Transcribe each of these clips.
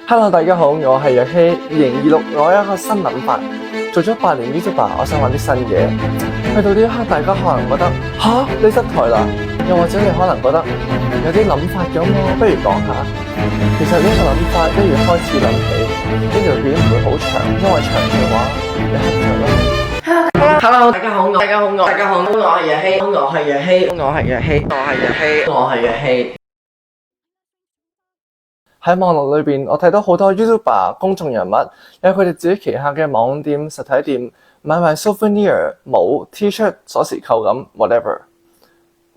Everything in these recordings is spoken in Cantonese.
Hello， 大家好，我係若希。2026我有一個新諗法，做咗8年 YouTuber， 我想玩啲新嘢。去到呢一刻，大家可能覺得你失台啦，又或者你可能覺得有啲諗法咁喎，不如講下。其實呢個諗法一月開始諗起，呢條片唔會好長，因為長嘅話你黑咗啦。Hello， 大家好，我係若希。喺網絡裏邊，我睇到好多 YouTuber 公眾人物有佢哋自己旗下嘅網店、實體店，買賣 souvenir、帽、T-shirt、鎖匙扣咁 whatever。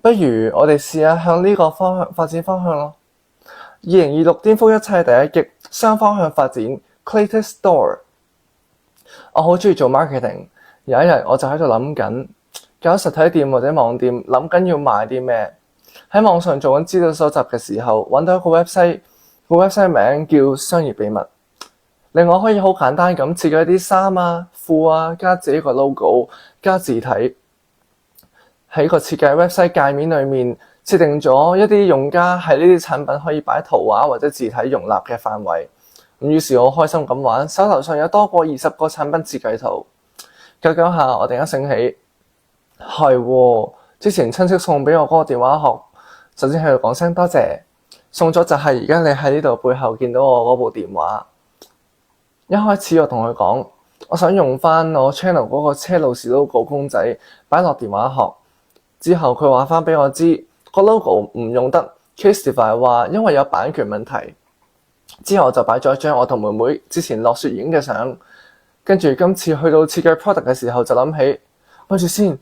不如我哋試下向呢個方向發展方向咯。2026顛覆一切第一擊，雙方向發展 Creator Store。我好中意做 marketing， 有一日我就喺度諗緊搞實體店或者網店，諗緊要賣啲咩。喺網上做緊資料搜集嘅時候，揾到一個 website。個 website 名叫商業秘密，令我可以好簡單咁設計啲衫啊、褲啊，加自己個 logo， 加字體。喺個設計 website 界面裏面設定咗一啲用家喺呢啲產品可以擺圖畫或者字體容納嘅範圍。於是我開心咁玩，手頭上有多過20個產品設計圖。搞下我突然間醒起，之前親戚送俾我嗰個電話殼，首先喺度講聲多謝。送咗就係而家你喺呢度背後見到我嗰部電話。一開始我同佢講，我想用翻我 channel 嗰個車路士 logo 公仔擺落電話殼。之後佢話翻俾我知個 logo 唔用得 ，Castify 話因為有版權問題。之後我就擺咗一張我同妹妹之前落雪影嘅相。跟住今次去到設計 product 嘅時候就諗起，咪住先，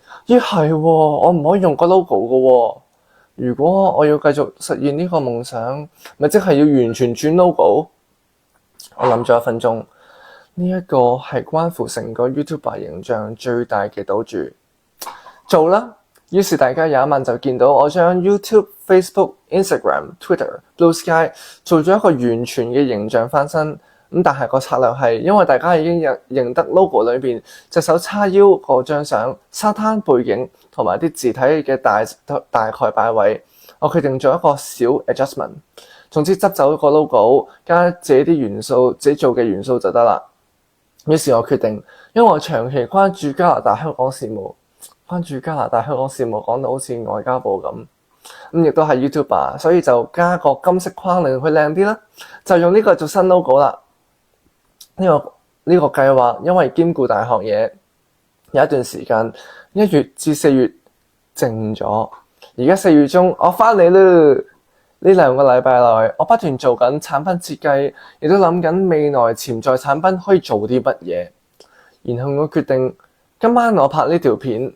我唔可以用個 logo 嘅喎。如果我要繼續實現呢個夢想，咪即係要完全轉 logo？ 我諗咗1分鐘，呢一個係關乎成個 YouTuber 形象最大嘅賭注。做啦！於是大家有一晚就見到我將 YouTube、Facebook、Instagram、Twitter、Blue Sky 做咗一個完全嘅形象翻身。但係個策略係，因為大家已經認得 logo 裏邊隻手叉腰嗰張相、沙灘背景同埋啲字體嘅大概擺位，我決定做一個小 adjustment。總之執走個 logo， 加自己啲元素，自己做嘅元素就得啦。於是我決定，因為我長期關注加拿大香港事務講到好似外交部咁，亦都係 YouTuber， 所以就加個金色框令佢靚啲啦，就用呢個做新 logo 啦。呢個計劃因為兼顧大學嘢，有一段時間1月至4月靜咗。而家4月中我翻嚟啦。呢2個禮拜內，我不斷做緊產品設計，亦都諗緊未來潛在產品可以做啲乜嘢。然後我決定今晚我拍呢條片，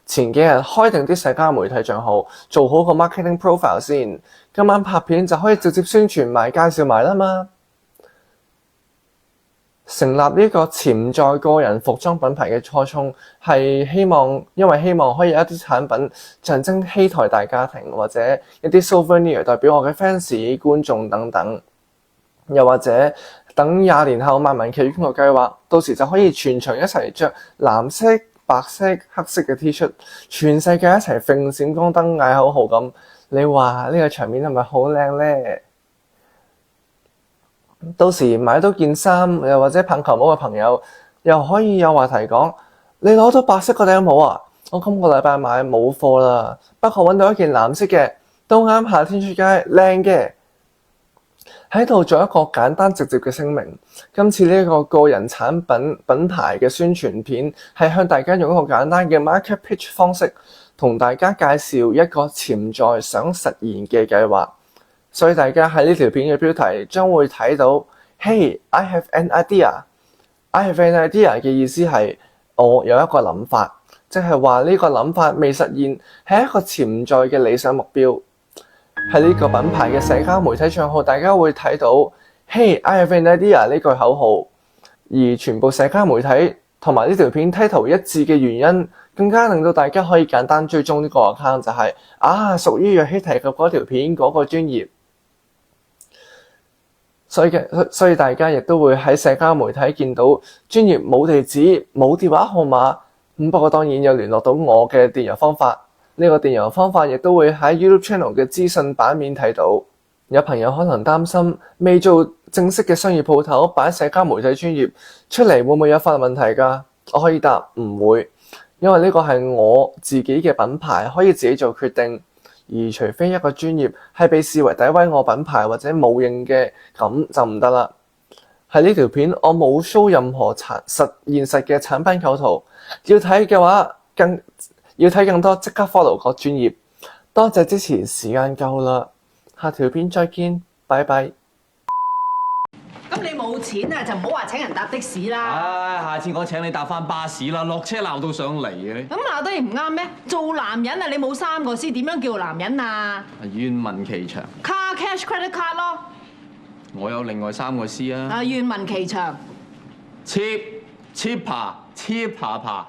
前幾日開定啲社交媒體賬號，做好個 marketing profile 先。今晚拍片就可以直接宣傳埋、介紹埋啦嘛。成立呢個潛在個人服裝品牌嘅初衷係因為希望可以有一啲產品象徵希台大家庭，或者一啲 souvenir 代表我嘅 fans 觀眾等等，又或者等20年後萬民企業個計劃，到時就可以全場一齊着藍色、白色、黑色嘅 T 恤，全世界一齊揈閃光燈嗌口號咁。你話呢個場面係咪好靚呢？到時買到件衫，又或者棒球帽嘅朋友，又可以有話題講。你攞到白色個頂帽啊？我今個禮拜買冇貨啦，不過揾到一件藍色嘅，都啱夏天出街，靚嘅。喺度做一個簡單直接嘅聲明。今次呢個個人產品牌嘅宣傳片，係向大家用一個簡單嘅 market pitch 方式，同大家介紹一個潛在想實現嘅計劃。所以大家喺呢條片嘅標題將會睇到 Hey, I have an idea。I have an idea 嘅意思係我有一個諗法，即係話呢個諗法未實現，係一個潛在嘅理想目標。喺呢個品牌嘅社交媒體帳號，大家會睇到 Hey, I have an idea 呢句口號。而全部社交媒體同埋呢條片 title 一致嘅原因，更加令到大家可以簡單追蹤呢個 account， 就係屬於若希提及嗰條片嗰個專頁。所以大家亦都會喺社交媒體見到專頁冇地址、冇電話號碼，不過當然有聯絡到我嘅電郵方法。呢個電郵方法亦都會喺 YouTube channel 嘅資訊版面睇到。有朋友可能擔心未做正式嘅商業鋪頭擺社交媒體專頁出嚟會唔會有法律問題㗎？我可以答唔會，因為呢個係我自己嘅品牌，可以自己做決定。而除非一個專頁係被視為詆毀我品牌或者冒認嘅，咁就唔得啦。喺呢條片我冇 show 任何現實嘅產品構圖，要睇嘅話要睇更多即刻 follow 個專頁。多謝支持，時間夠啦，下條片再見，拜拜。咁你冇錢啊，就唔好話請人搭的士啦。唉，下次我請你搭翻巴士啦，落車鬧到上嚟嘅。咁鬧得你唔啱咩？做男人啊，你冇3個 C，點樣叫男人啊？願聞其詳。Car cash credit card 咯。我有另外3個 C 啊。願聞其詳。cheap cheaper cheaper。